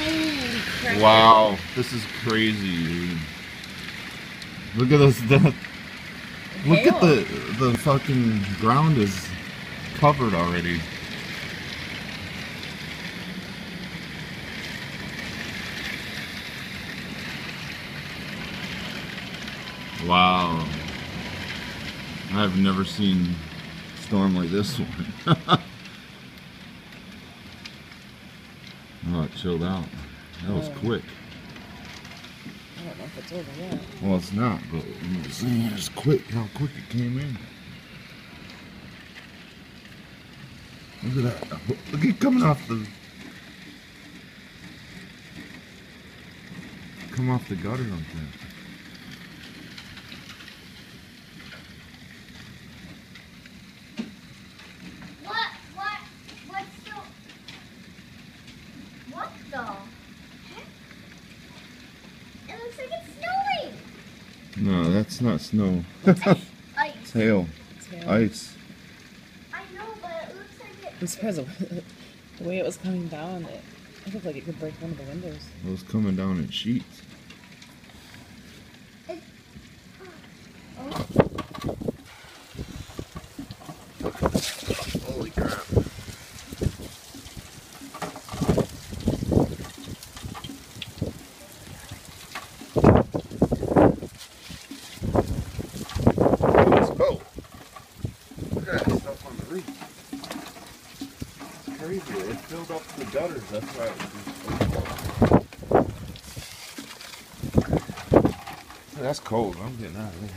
Holy crap. Wow, this is crazy, dude. Look at this. Look at the fucking ground is covered already. Wow. I've never seen a storm like this one. Oh, it chilled out. That was quick. I don't know if it's over yet. Well, it's not, but it's quick how quick it came in. Look at that. Look at it coming off the... Come off the gutter like that. What the heck? It looks like it's snowing. No, that's not snow. Ice. It's hail. It's hail. Ice. I know, but it looks like it. I'm surprised the way it was coming down, it looked like it could break one of the windows. It was coming down in sheets. Holy crap. Let's go. Look at that stuff on the roof. It's crazy. It filled up the gutters. That's why it was so cold. That's cold. I'm getting out of there.